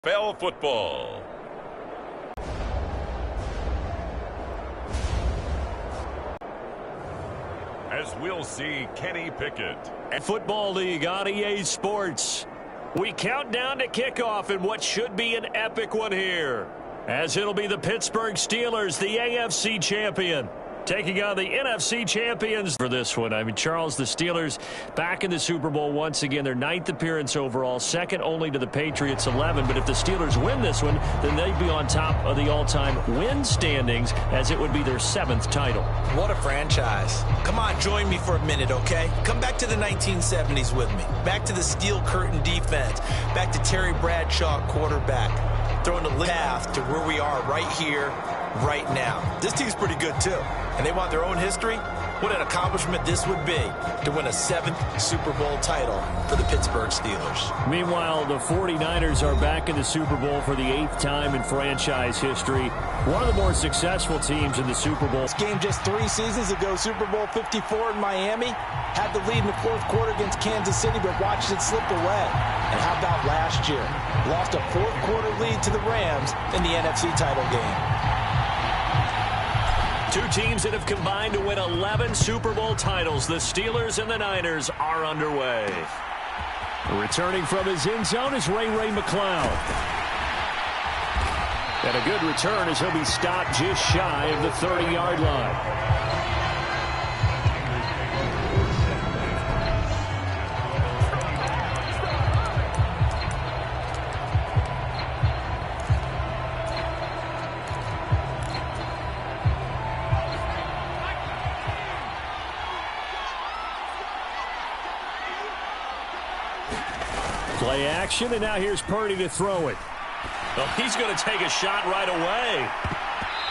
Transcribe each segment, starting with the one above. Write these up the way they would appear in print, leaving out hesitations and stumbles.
NFL football. As we'll see Kenny Pickett. Football League on EA Sports. We count down to kickoff in what should be an epic one here, as it'll be the Pittsburgh Steelers, the AFC champion, taking on the NFC champions for this one. I mean, Charles, the Steelers back in the Super Bowl once again. Their 9th appearance overall, second only to the Patriots' 11. But if the Steelers win this one, then they'd be on top of the all-time win standings, as it would be their 7th title. What a franchise. Come on, join me for a minute, okay? Come back to the 1970s with me. Back to the steel curtain defense. Back to Terry Bradshaw, quarterback. Throwing the path to where we are right here, right now. This team's pretty good, too. And they want their own history. What an accomplishment this would be to win a 7th Super Bowl title for the Pittsburgh Steelers. Meanwhile, the 49ers are back in the Super Bowl for the 8th time in franchise history. One of the more successful teams in the Super Bowl. This game just 3 seasons ago, Super Bowl 54 in Miami. Had the lead in the 4th quarter against Kansas City, but watched it slip away. And how about last year? Lost a 4th quarter lead to the Rams in the NFC title game. Two teams that have combined to win 11 Super Bowl titles. The Steelers and the Niners are underway. Returning from his end zone is Ray McCloud. And a good return as he'll be stopped just shy of the 30-yard line. Play action, and now here's Purdy to throw it. Oh, he's going to take a shot right away.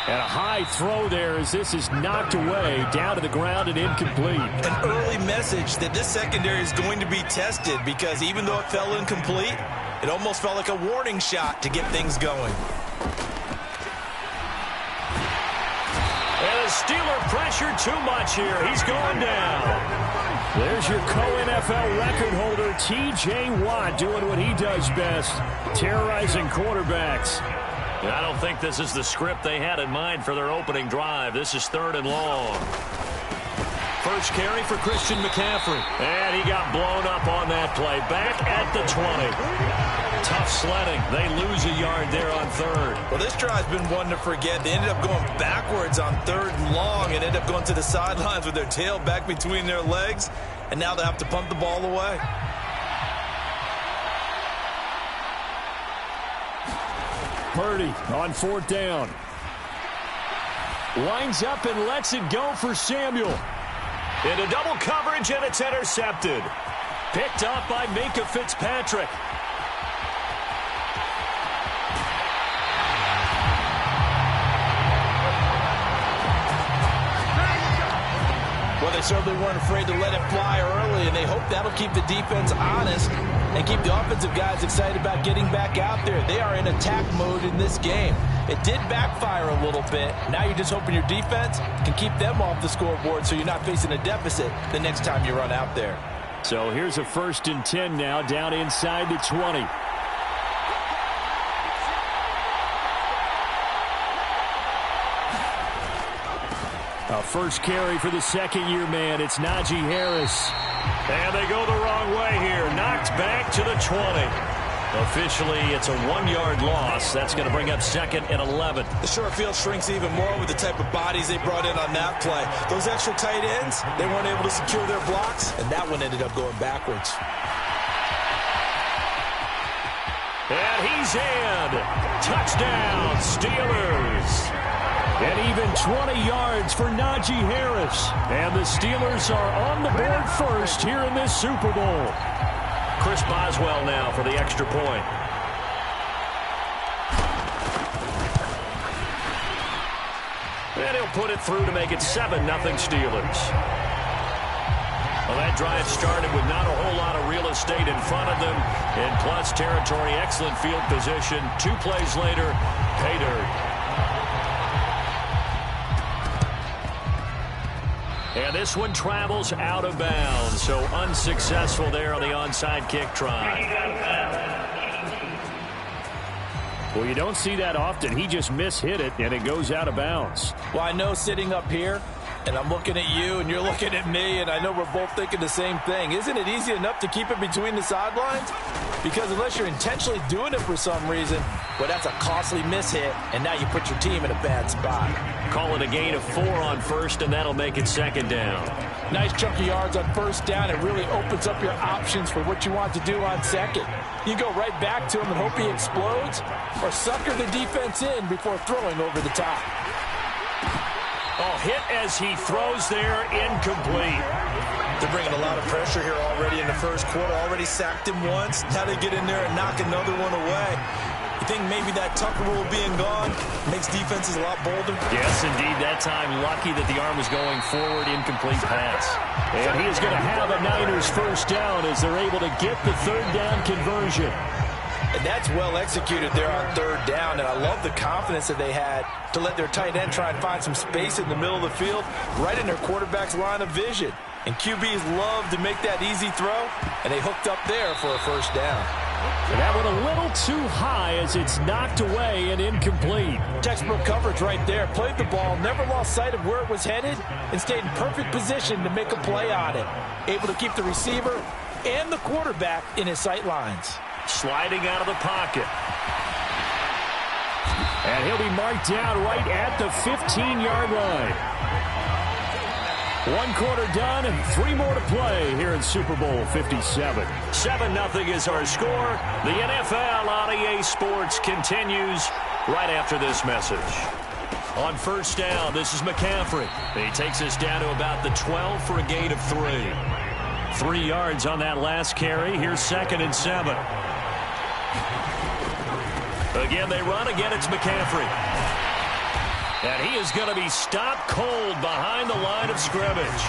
And a high throw there as this is knocked away, down to the ground and incomplete. An early message that this secondary is going to be tested, because even though it fell incomplete, it almost felt like a warning shot to get things going. And the Steeler pressure too much here. He's going down. There's your co-NFL record holder, T.J. Watt, doing what he does best, terrorizing quarterbacks. I don't think this is the script they had in mind for their opening drive. This is 3rd and long. First carry for Christian McCaffrey. And he got blown up on that play. Back at the 20. Tough sledding. They lose a yard there on 3rd. Well, this drive's been one to forget. They ended up going backwards on 3rd and long and ended up going to the sidelines with their tail back between their legs. And now they have to punt the ball away. Purdy on 4th down. Lines up and lets it go for Samuel. Into double coverage, and it's intercepted. Picked up by Minkah Fitzpatrick. Well, they certainly weren't afraid to let it fly early, and they hope that'll keep the defense honest and keep the offensive guys excited about getting back out there. They are in attack mode in this game. It did backfire a little bit. Now you're just hoping your defense can keep them off the scoreboard so you're not facing a deficit the next time you run out there. So here's a 1st and 10 now, down inside the 20. A first carry for the second-year man. It's Najee Harris. And they go the wrong way here. Knocked back to the 20. Officially, it's a 1-yard loss. That's going to bring up 2nd and 11. The short field shrinks even more with the type of bodies they brought in on that play. Those extra tight ends, they weren't able to secure their blocks, and that one ended up going backwards. And he's in. Touchdown, Steelers. And even 20 yards for Najee Harris. And the Steelers are on the board first here in this Super Bowl. Chris Boswell now for the extra point. And he'll put it through to make it 7-0 Steelers. Well, that drive started with not a whole lot of real estate in front of them. In plus territory, excellent field position. 2 plays later, pay dirt. And this one travels out of bounds, so unsuccessful there on the onside kick try. Well, you don't see that often. He just mishit it, and it goes out of bounds. Well, I know sitting up here, and I'm looking at you, and you're looking at me, and I know we're both thinking the same thing. Isn't it easy enough to keep it between the sidelines? Because unless you're intentionally doing it for some reason, well, that's a costly mishit, and now you put your team in a bad spot. Call it a gain of 4 on first, and that'll make it second down. Nice chunk of yards on first down. It really opens up your options for what you want to do on second. You go right back to him and hope he explodes, or sucker the defense in before throwing over the top. Oh, hit as he throws there, incomplete. They're bringing a lot of pressure here already in the first quarter. Already sacked him once. Now they get in there and knock another one away. You think maybe that Tucker rule being gone makes defenses a lot bolder? Yes, indeed. That time, lucky that the arm was going forward, incomplete pass. And he is going to have a Niners first down as they're able to get the third down conversion. And that's well executed there on third down, and I love the confidence that they had to let their tight end try and find some space in the middle of the field, right in their quarterback's line of vision. And QBs love to make that easy throw, and they hooked up there for a first down. And that one a little too high as it's knocked away and incomplete. Textbook coverage right there. Played the ball, never lost sight of where it was headed, and stayed in perfect position to make a play on it. Able to keep the receiver and the quarterback in his sight lines. Sliding out of the pocket. And he'll be marked down right at the 15-yard line. 1 quarter done and 3 more to play here in Super Bowl 57. 7-0 is our score. The NFL on EA Sports continues right after this message. On first down, this is McCaffrey. He takes us down to about the 12 for a gain of 3. 3 yards on that last carry. Here's 2nd and 7. Again, they run. Again, it's McCaffrey. And he is going to be stopped cold behind the line of scrimmage.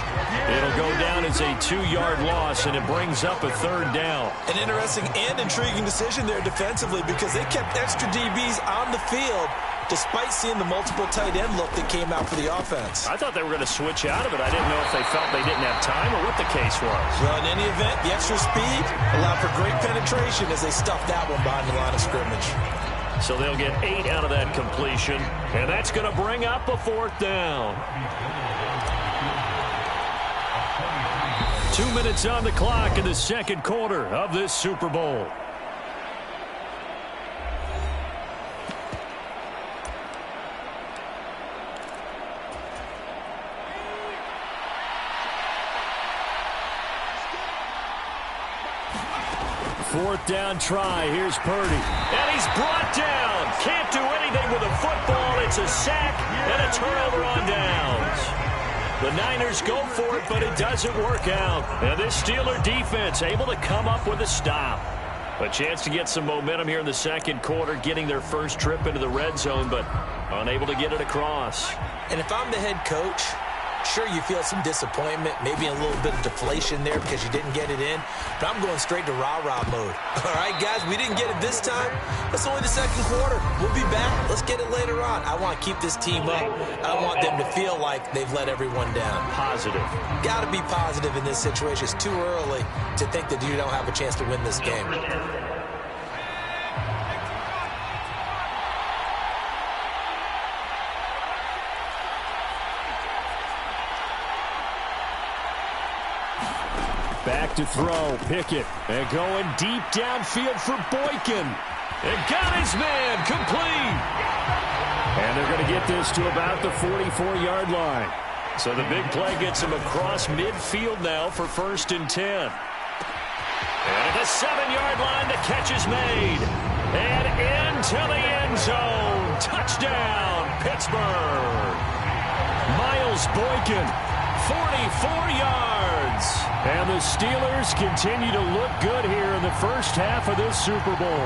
It'll go down as a 2-yard loss, and it brings up a third down. An interesting and intriguing decision there defensively because they kept extra DBs on the field despite seeing the multiple tight end look that came out for the offense. I thought they were going to switch out of it. I didn't know if they felt they didn't have time or what the case was. Well, in any event, the extra speed allowed for great penetration as they stuffed that one behind the line of scrimmage. So they'll get 8 out of that completion, and that's going to bring up a 4th down. 2 minutes on the clock in the second quarter of this Super Bowl. Fourth down try. Here's Purdy. And he's brought down. Can't do anything with a football. It's a sack and a turnover on downs. The Niners go for it, but it doesn't work out. And this Steeler defense able to come up with a stop. A chance to get some momentum here in the second quarter, getting their first trip into the red zone, but unable to get it across. And if I'm the head coach, sure, you feel some disappointment, maybe a little bit of deflation there because you didn't get it in, but I'm going straight to rah-rah mode. All right, guys, we didn't get it this time. It's only the second quarter. We'll be back. Let's get it later on. I want to keep this team up. I want them to feel like they've let everyone down. Positive. Got to be positive in this situation. It's too early to think that you don't have a chance to win this game. Back to throw, Pickett, and going deep downfield for Boykin. And got his man, complete. And they're going to get this to about the 44-yard line. So the big play gets him across midfield now for 1st and 10. And at the 7-yard line, the catch is made. And into the end zone. Touchdown, Pittsburgh. Miles Boykin, 44 yards. And the Steelers continue to look good here in the first half of this Super Bowl.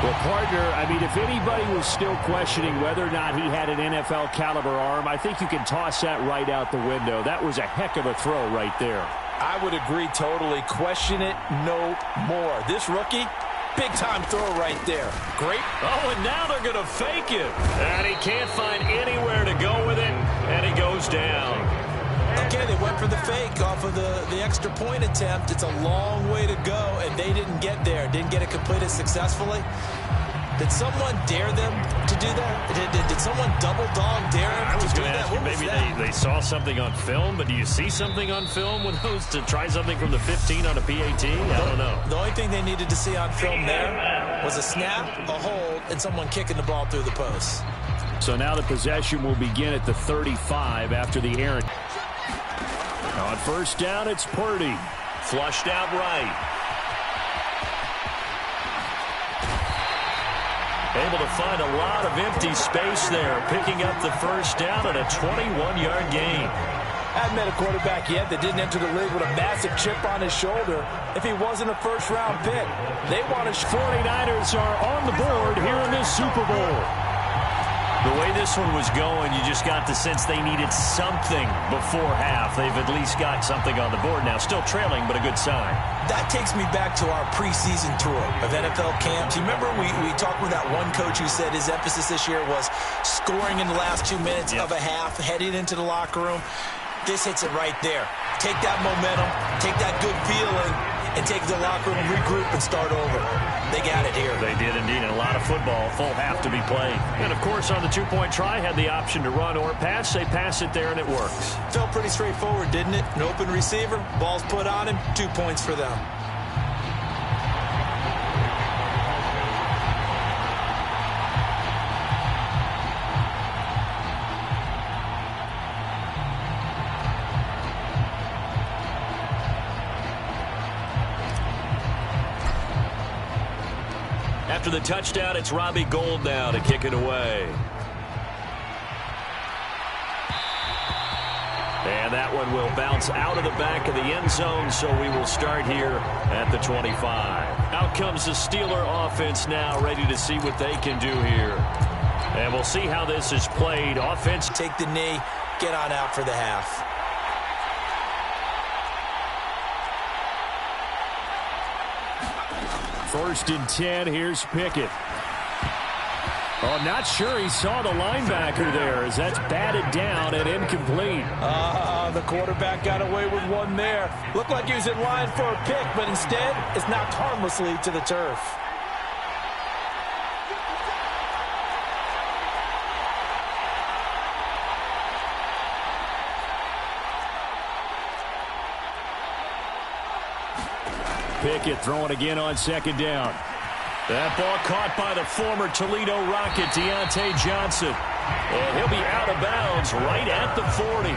Well, partner, I mean, if anybody was still questioning whether or not he had an NFL caliber arm, I think you can toss that right out the window. That was a heck of a throw right there. I would agree totally. Question it no more. This rookie, big-time throw right there. Great. Oh, and now they're going to fake it. And he can't find anywhere to go with it, and he goes down. Okay, they went for the fake off of the extra point attempt. It's a long way to go, and they didn't get there. Didn't get it completed successfully. Did someone dare them to do that? Did someone double dog dare them I was to do going to that? ask you, maybe they saw something on film, but do you see something on film with those to try something from the 15 on a PAT? I don't know. The only thing they needed to see on film there was a snap, a hold, and someone kicking the ball through the post. So now the possession will begin at the 35 after the errant. On first down, it's Purdy. Flushed out right. Able to find a lot of empty space there, picking up the first down and a 21-yard gain. I haven't met a quarterback yet that didn't enter the league with a massive chip on his shoulder if he wasn't a first-round pick. They want to. 49ers are on the board here in this Super Bowl. The way this one was going, you just got the sense they needed something before half. They've at least got something on the board now. Still trailing, but a good sign. That takes me back to our preseason tour of NFL camps. You remember we talked with that one coach who said his emphasis this year was scoring in the last 2 minutes of a half, heading into the locker room. This hits it right there. Take that momentum, take that good feeling, and take the locker room, regroup, and start over. They got it here. They did indeed. And a lot of football, full half to be played. And, of course, on the two-point try, had the option to run or pass. They pass it there, and it works. Felt pretty straightforward, didn't it? An open receiver, ball's put on him, 2 points for them. After the touchdown, it's Robbie Gould now to kick it away. And that one will bounce out of the back of the end zone, so we will start here at the 25. Out comes the Steeler offense now, ready to see what they can do here. And we'll see how this is played. Offense. Take the knee, get on out for the half. First and 10, here's Pickett. Oh, not sure he saw the linebacker there as that's batted down and incomplete. The quarterback got away with one there. Looked like he was in line for a pick, but instead it's knocked harmlessly to the turf. Pickett throwing again on second down. That ball caught by the former Toledo Rocket, Deontay Johnson. And he'll be out of bounds right at the 40.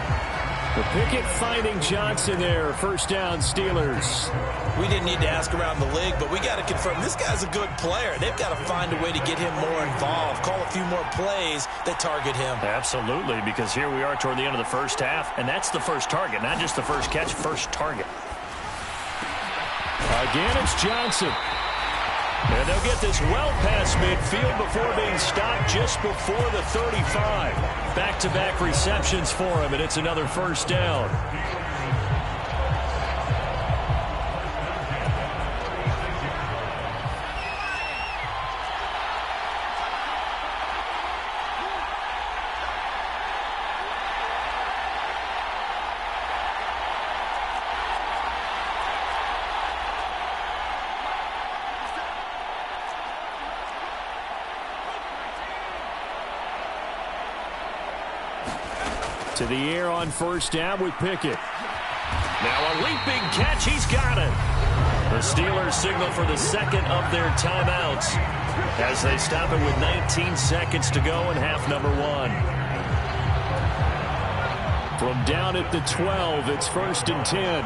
The Pickett finding Johnson there. First down, Steelers. We didn't need to ask around the league, but we got to confirm this guy's a good player. They've got to find a way to get him more involved, call a few more plays that target him. Absolutely, because here we are toward the end of the first half, and that's the first target, not just the first catch, first target. Again, it's Johnson. And they'll get this well past midfield before being stopped just before the 35. Back-to-back receptions for him, and it's another first down. To the air on first down with Pickett. Now a leaping catch. He's got it. The Steelers signal for the second of their timeouts as they stop it with 19 seconds to go in half number one. From down at the 12, it's first and 10.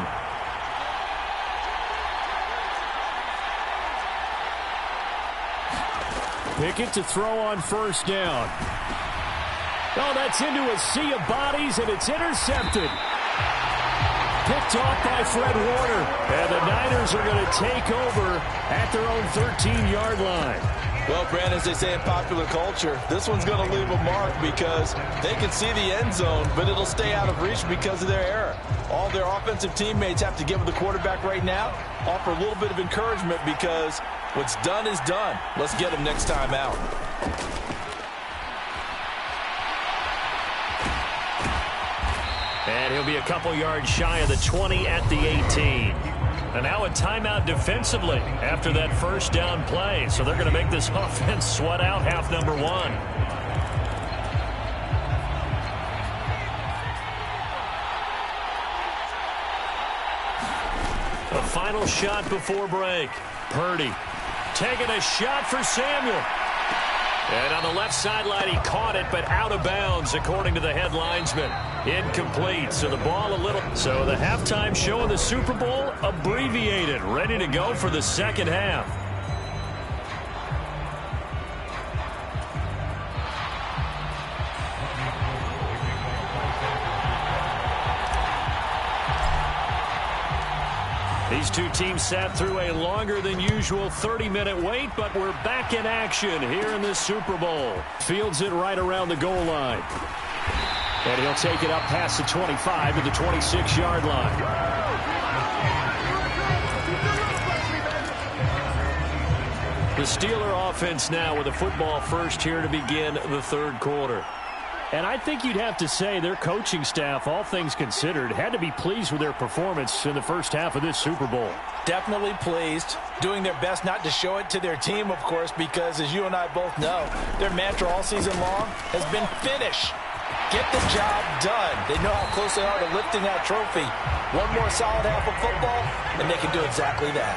Pickett to throw on first down. Oh, that's into a sea of bodies, and it's intercepted. Picked off by Fred Warner. And the Niners are going to take over at their own 13-yard line. Well, Brandon, as they say in popular culture, this one's going to leave a mark because they can see the end zone, but it'll stay out of reach because of their error. All their offensive teammates have to give the quarterback right now, offer a little bit of encouragement because what's done is done. Let's get him next time out. And he'll be a couple yards shy of the 20 at the 18. And now a timeout defensively after that first down play. So they're going to make this offense sweat out half number one. A final shot before break. Purdy taking a shot for Samuel. And on the left sideline, he caught it, but out of bounds, according to the head linesman. Incomplete, so the ball a little. So the halftime show of the Super Bowl, abbreviated, ready to go for the second half. These two teams sat through a longer than usual 30-minute wait, but we're back in action here in this Super Bowl. Fields it right around the goal line. And he'll take it up past the 25 to the 26-yard line. The Steeler offense now with a football first here to begin the third quarter. And I think you'd have to say their coaching staff, all things considered, had to be pleased with their performance in the first half of this Super Bowl. Definitely pleased, doing their best not to show it to their team, of course, because as you and I both know, their mantra all season long has been finish. Get the job done. They know how close they are to lifting that trophy. One more solid half of football, and they can do exactly that.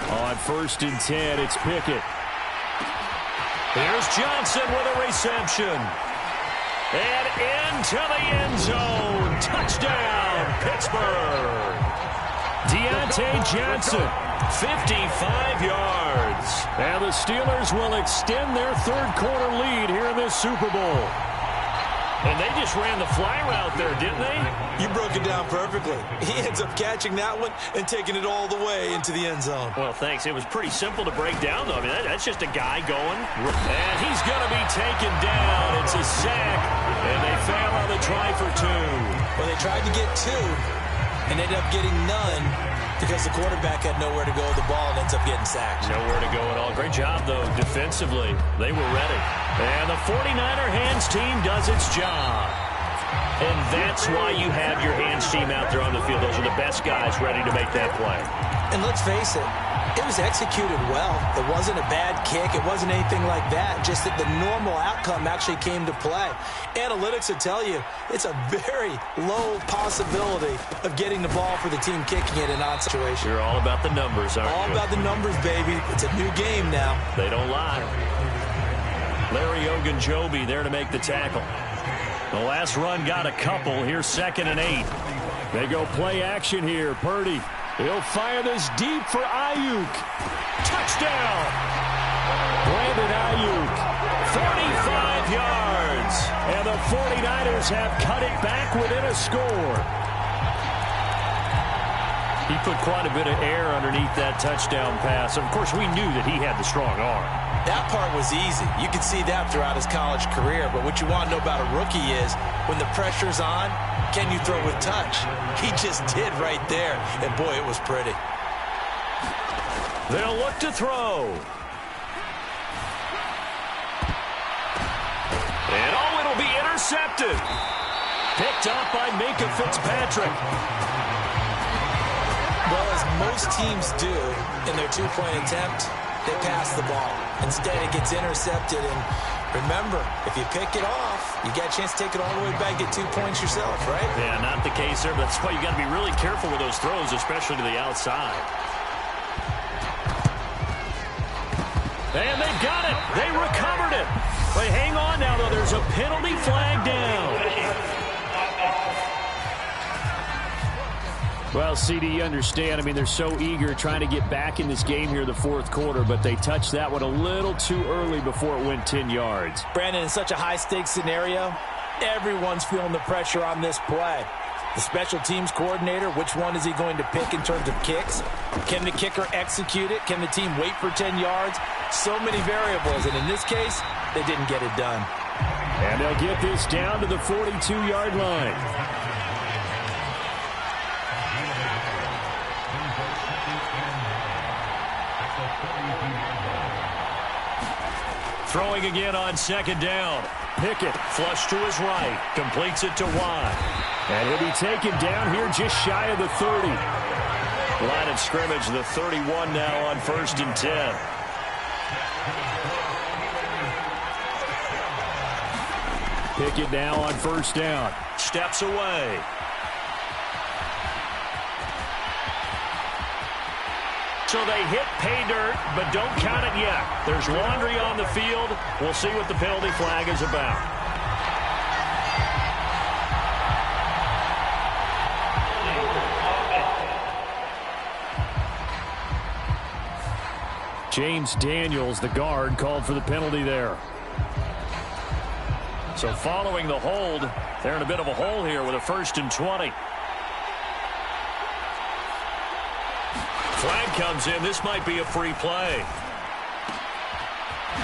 On 1st and 10, it's Pickett. Here's Johnson with a reception. And into the end zone. Touchdown, Pittsburgh. Deontay Johnson, 55 yards. And the Steelers will extend their third quarter lead here in this Super Bowl. And they just ran the fly route there, didn't they? You broke it down perfectly. He ends up catching that one and taking it all the way into the end zone. Well, thanks. It was pretty simple to break down, though. I mean, that's just a guy going. And he's going to be taken down. It's a sack. And they fail on the try for two. Well, they tried to get two and ended up getting none because the quarterback had nowhere to go with the ball and ends up getting sacked. Nowhere to go at all. Great job, though, defensively. They were ready. And the 49er hands team does its job. And that's why you have your hands team out there on the field. Those are the best guys ready to make that play. And let's face it, it was executed well. It wasn't a bad kick. It wasn't anything like that. Just that the normal outcome actually came to play. Analytics will tell you it's a very low possibility of getting the ball for the team kicking it in an odd situation. You're all about the numbers, aren't you? All about the numbers, baby. It's a new game now. They don't lie. Larry Ogunjobi there to make the tackle. The last run got a couple. Here's 2nd and 8. They go play action here. Purdy. He'll fire this deep for Ayuk. Touchdown! Brandon Ayuk. 45 yards. And the 49ers have cut it back within a score. He put quite a bit of air underneath that touchdown pass. Of course, we knew that he had the strong arm. That part was easy. You could see that throughout his college career. But what you want to know about a rookie is when the pressure's on, can you throw with touch? He just did right there. And, boy, it was pretty. They'll look to throw. And, oh, it'll be intercepted. Picked up by Minkah Fitzpatrick. Well, as most teams do in their two-point attempt, they pass the ball. Instead, it gets intercepted. And remember, if you pick it off, you got a chance to take it all the way back, get 2 points yourself, right? Yeah, not the case there. But that's why you got to be really careful with those throws, especially to the outside. And they've got it. They recovered it. But hang on now, though. There's a penalty flag down. Well, CD, you understand. I mean, they're so eager trying to get back in this game here in the fourth quarter, but they touched that one a little too early before it went 10 yards. Brandon, in such a high-stakes scenario, everyone's feeling the pressure on this play. The special teams coordinator, which one is he going to pick in terms of kicks? Can the kicker execute it? Can the team wait for 10 yards? So many variables, and in this case, they didn't get it done. And they'll get this down to the 42-yard line. Throwing again on second down. Pickett flush to his right. Completes it to Watt. And he'll be taken down here just shy of the 30. Line of scrimmage, the 31 now on 1st and 10. Pickett now on 1st down. Steps away. So they hit pay dirt, but don't count it yet. There's laundry on the field. We'll see what the penalty flag is about. James Daniels, the guard, called for the penalty there. So following the hold, they're in a bit of a hole here with a 1st and 20. Flag comes in. This might be a free play.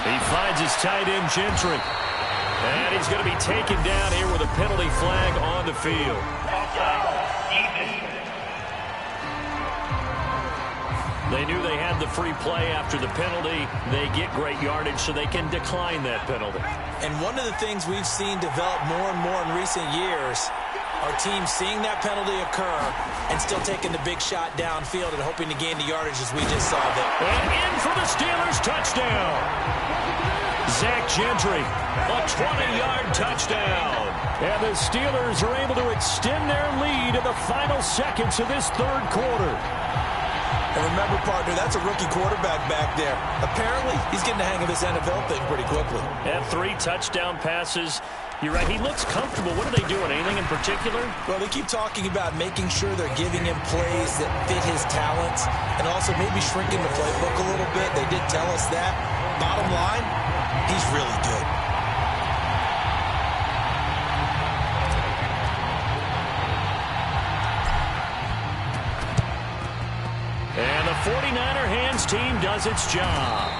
He finds his tight end, Gentry. And he's going to be taken down here with a penalty flag on the field. They knew they had the free play after the penalty. They get great yardage, so they can decline that penalty. And one of the things we've seen develop more and more in recent years are teams seeing that penalty occur and still taking the big shot downfield and hoping to gain the yardage as we just saw there. And in for the Steelers, touchdown. Zach Gentry, a 20-yard touchdown. And the Steelers are able to extend their lead in the final seconds of this 3rd quarter. And remember, partner, that's a rookie quarterback back there. Apparently, he's getting the hang of this NFL thing pretty quickly. And 3 touchdown passes. You're right, he looks comfortable. What are they doing? Anything in particular? Well, they keep talking about making sure they're giving him plays that fit his talents and also maybe shrinking the playbook a little bit. They did tell us that. Bottom line, he's really good. And the 49er hands team does its job.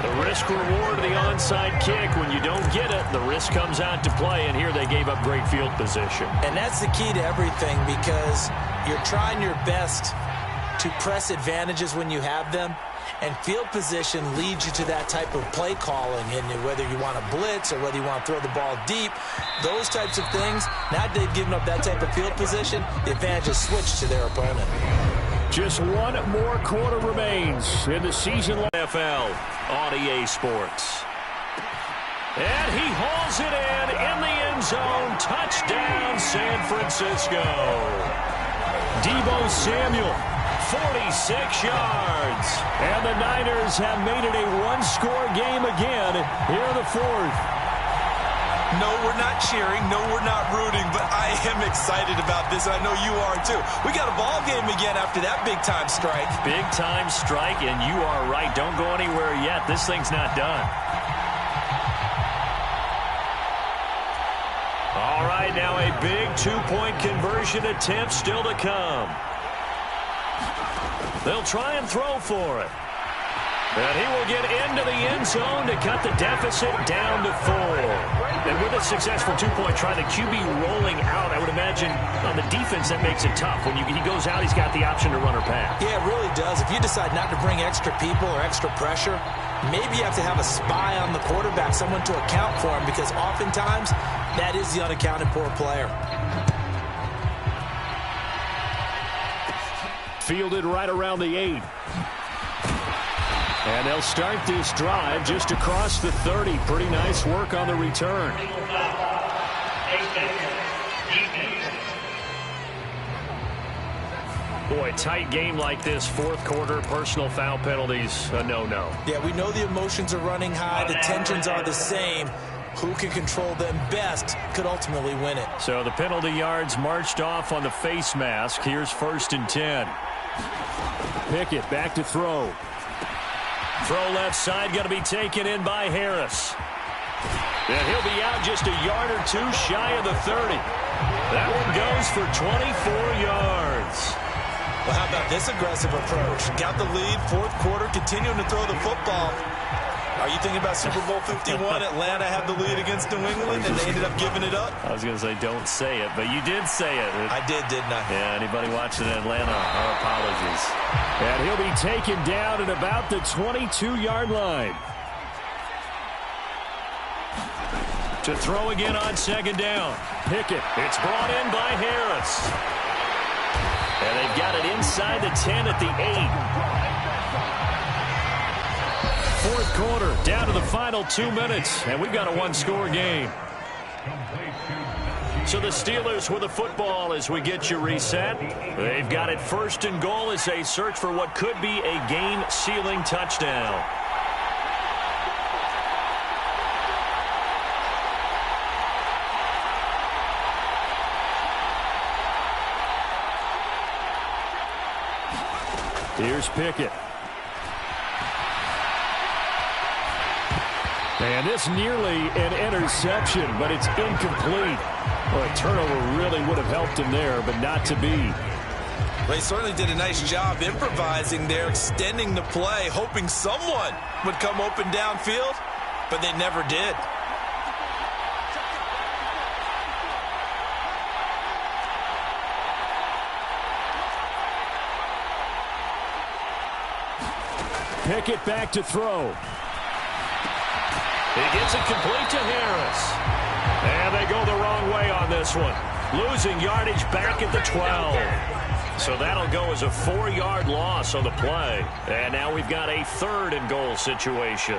The risk reward of the onside kick. When you don't get it, the risk comes out to play, and here they gave up great field position. And that's the key to everything, because you're trying your best to press advantages when you have them, and field position leads you to that type of play calling. And whether you want to blitz or whether you want to throw the ball deep, those types of things, now that they've given up that type of field position, the advantage is switched to their opponent. Just one more quarter remains in the season. NFL on EA Sports. And he hauls it in the end zone. Touchdown, San Francisco. Deebo Samuel, 46 yards. And the Niners have made it a one-score game again here in the 4th. No, we're not cheering. No, we're not rooting. But I am excited about this. I know you are, too. We got a ball game again after that big-time strike. Big-time strike, and you are right. Don't go anywhere yet. This thing's not done. All right, now a big 2-point conversion attempt still to come. They'll try and throw for it. And he will get into the end zone to cut the deficit down to 4. And with a successful 2-point try, the QB rolling out, I would imagine on the defense that makes it tough. When he goes out, he's got the option to run or pass. Yeah, it really does. If you decide not to bring extra people or extra pressure, maybe you have to have a spy on the quarterback, someone to account for him, because oftentimes that is the unaccounted for player. Fielded right around the 8. And they'll start this drive just across the 30. Pretty nice work on the return. Boy, tight game like this, 4th quarter, personal foul penalties, a no-no. Yeah, we know the emotions are running high. The tensions are the same. Who can control them best could ultimately win it. So the penalty yards marched off on the face mask. Here's 1st and 10. Pickett back to throw. Throw left side, going to be taken in by Harris. And he'll be out just a yard or 2 shy of the 30. That one goes for 24 yards. Well, how about this aggressive approach? Got the lead, 4th quarter, continuing to throw the football. Are you thinking about Super Bowl 51? Atlanta had the lead against New England, and they ended up giving it up? I was going to say don't say it, but you did say it. I did, didn't I? Yeah, anybody watching in Atlanta, our apologies. And he'll be taken down at about the 22-yard line. To throw again on second down. Pickett. It's brought in by Harris. And they've got it inside the 10 at the 8. Fourth quarter, down to the final 2 minutes, and we've got a one-score game. So the Steelers with the football as we get you reset. They've got it first and goal as they search for what could be a game-sealing touchdown. Here's Pickett. And this nearly an interception, but it's incomplete. Well, a turnover really would have helped him there, but not to be. They certainly did a nice job improvising there, extending the play, hoping someone would come open downfield, but they never did. Pickett back to throw. He gets it complete to Harris. And they go the wrong way on this one. Losing yardage back at the 12. So that'll go as a 4-yard loss on the play. And now we've got a third and goal situation.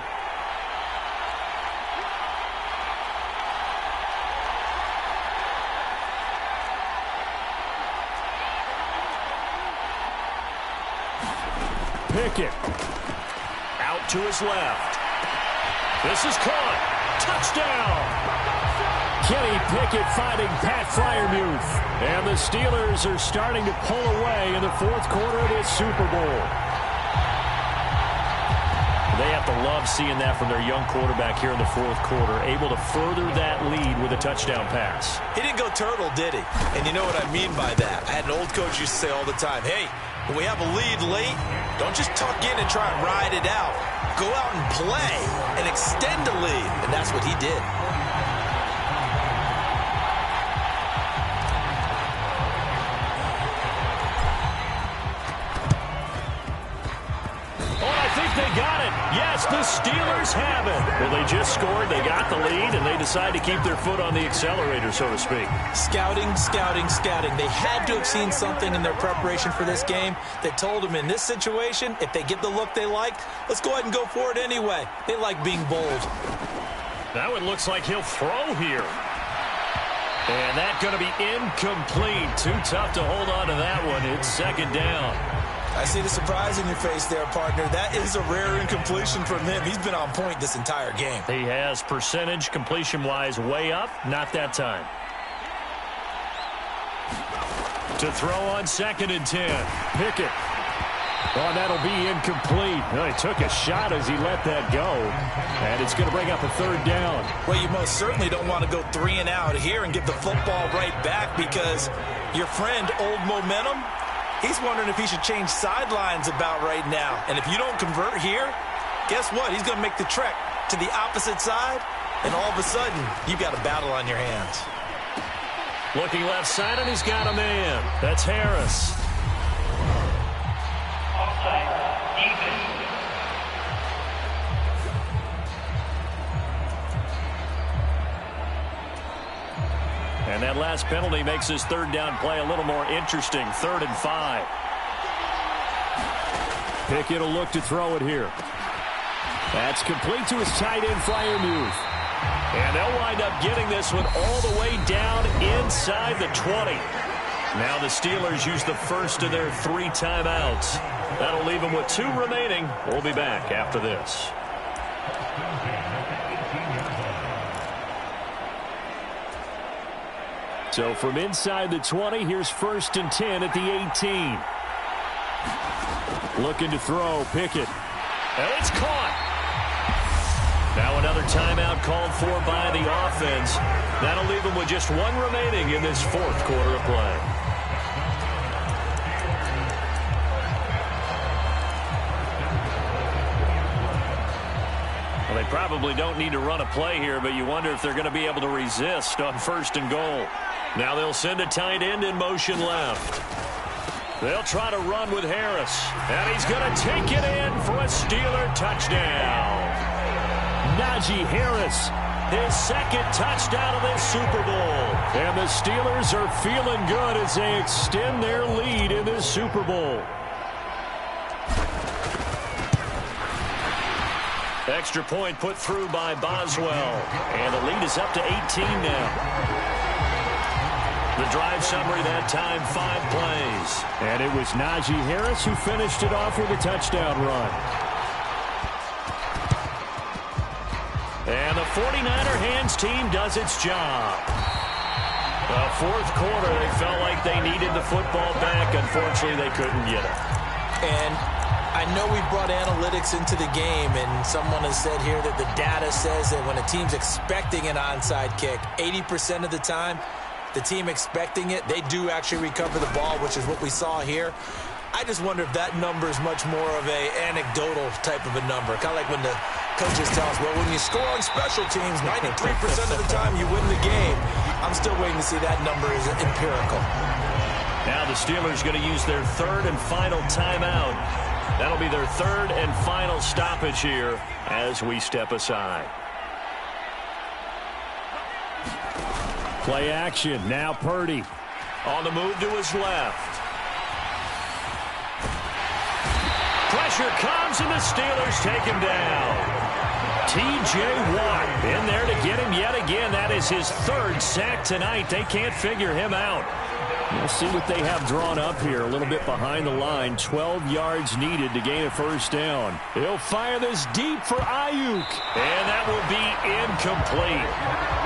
Pickett. Out to his left. This is caught. Touchdown. Kenny Pickett finding Pat Freiermuth. And the Steelers are starting to pull away in the fourth quarter of this Super Bowl. They have to love seeing that from their young quarterback here in the fourth quarter, able to further that lead with a touchdown pass. He didn't go turtle, did he? And you know what I mean by that. I had an old coach used to say all the time, hey, when we have a lead late, don't just tuck in and try and ride it out. Go out and play and extend the lead. And that's what he did. They got it. Yes, the Steelers have it. Well, they just scored, they got the lead, and they decide to keep their foot on the accelerator, so to speak. Scouting, scouting, scouting. They had to have seen something in their preparation for this game that told them in this situation, if they get the look they like, let's go ahead and go for it anyway. They like being bold. Now it looks like he'll throw here. And that's going to be incomplete. Too tough to hold on to that one. It's second down. I see the surprise in your face there, partner. That is a rare incompletion from him. He's been on point this entire game. He has percentage completion-wise way up. Not that time. To throw on second and 10. Pickett. Oh, that'll be incomplete. Well, he took a shot as he let that go. And it's going to bring up a third down. Well, you most certainly don't want to go 3 and out here and give the football right back because your friend, Old Momentum, he's wondering if he should change sidelines about right now. And if you don't convert here, guess what? He's going to make the trek to the opposite side, and all of a sudden, you've got a battle on your hands. Looking left side, and he's got a man. That's Harris. And that last penalty makes his third down play a little more interesting. 3rd and 5. Pickett will look to throw it here. That's complete to his tight end, Freiermuth. And they'll wind up getting this one all the way down inside the 20. Now the Steelers use the first of their 3 timeouts. That'll leave them with 2 remaining. We'll be back after this. So from inside the 20, here's 1st and 10 at the 18. Looking to throw, Pickett. And it's caught. Now another timeout called for by the offense. That'll leave them with just 1 remaining in this 4th quarter of play. Well, Probably don't need to run a play here, but you wonder if they're going to be able to resist on 1st and goal. Now they'll send a tight end in motion left. They'll try to run with Harris. And he's going to take it in for a Steeler touchdown. Najee Harris, his 2nd touchdown of this Super Bowl. And the Steelers are feeling good as they extend their lead in this Super Bowl. Extra point put through by Boswell. And the lead is up to 18 now. The drive summary that time, 5 plays. And it was Najee Harris who finished it off with a touchdown run. And the 49er hands team does its job. The 4th quarter, they felt like they needed the football back. Unfortunately, they couldn't get it. And I know we brought analytics into the game, and someone has said here that the data says that when a team's expecting an onside kick, 80% of the time, the team expecting it, they do actually recover the ball, which is what we saw here. I just wonder if that number is much more of a anecdotal type of a number. Kind of like when the coaches tell us, well, when you score on special teams, 93% of the time you win the game. I'm still waiting to see that number is empirical. Now the Steelers going to use their 3rd and final timeout. That'll be their 3rd and final stoppage here as we step aside. Play action. Now Purdy on the move to his left. Pressure comes, and the Steelers take him down. T.J. Watt in there to get him yet again. That is his 3rd sack tonight. They can't figure him out. We'll see what they have drawn up here. A little bit behind the line. 12 yards needed to gain a 1st down. He'll fire this deep for Ayuk. And that will be incomplete.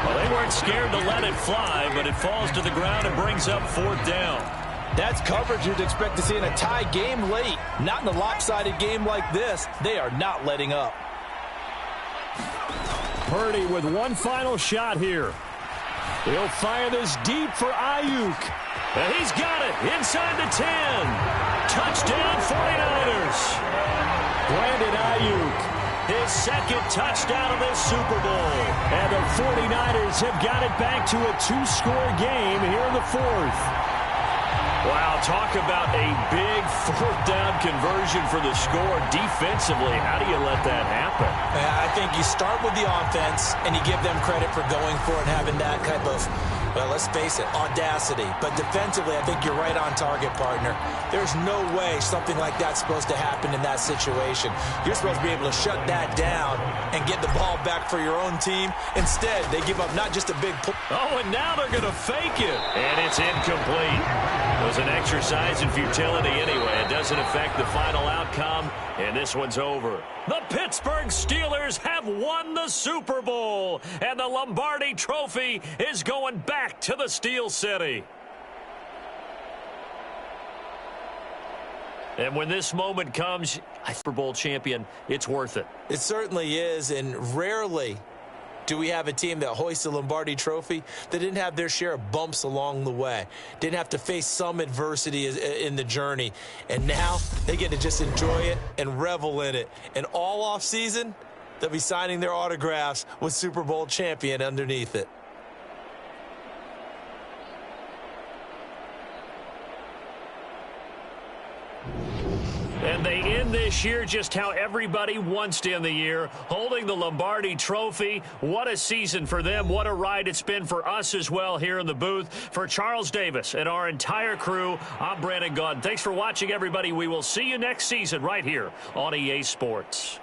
Well, they weren't scared to let it fly, but it falls to the ground and brings up 4th down. That's coverage you'd expect to see in a tie game late. Not in a lopsided game like this. They are not letting up. Purdy with one final shot here. He'll fire this deep for Ayuk. And he's got it inside the 10. Touchdown 49ers. Brandon Ayuk, his 2nd touchdown of this Super Bowl. And the 49ers have got it back to a 2-score game here in the 4th. Wow, talk about a big 4th down conversion for the score defensively. How do you let that happen? I think you start with the offense, and you give them credit for going for it and having that type of, well, let's face it, audacity. But defensively, I think you're right on target, partner. There's no way something like that's supposed to happen in that situation. You're supposed to be able to shut that down and get the ball back for your own team. Instead, they give up not just a big pull. Oh, and now they're going to fake it. And it's incomplete. It was an exercise in futility anyway. It doesn't affect the final outcome, and this one's over. The Pittsburgh Steelers have won the Super Bowl, and the Lombardi Trophy is going back to the Steel City. And when this moment comes, a Super Bowl champion, it's worth it. It certainly is, and rarely do we have a team that hoists the Lombardi Trophy that didn't have their share of bumps along the way, didn't have to face some adversity in the journey, and now they get to just enjoy it and revel in it. And all off season, they'll be signing their autographs with Super Bowl champion underneath it. And they end this year just how everybody wants to end the year, holding the Lombardi Trophy. What a season for them. What a ride it's been for us as well here in the booth. For Charles Davis and our entire crew, I'm Brandon Gaudin. Thanks for watching, everybody. We will see you next season right here on EA Sports.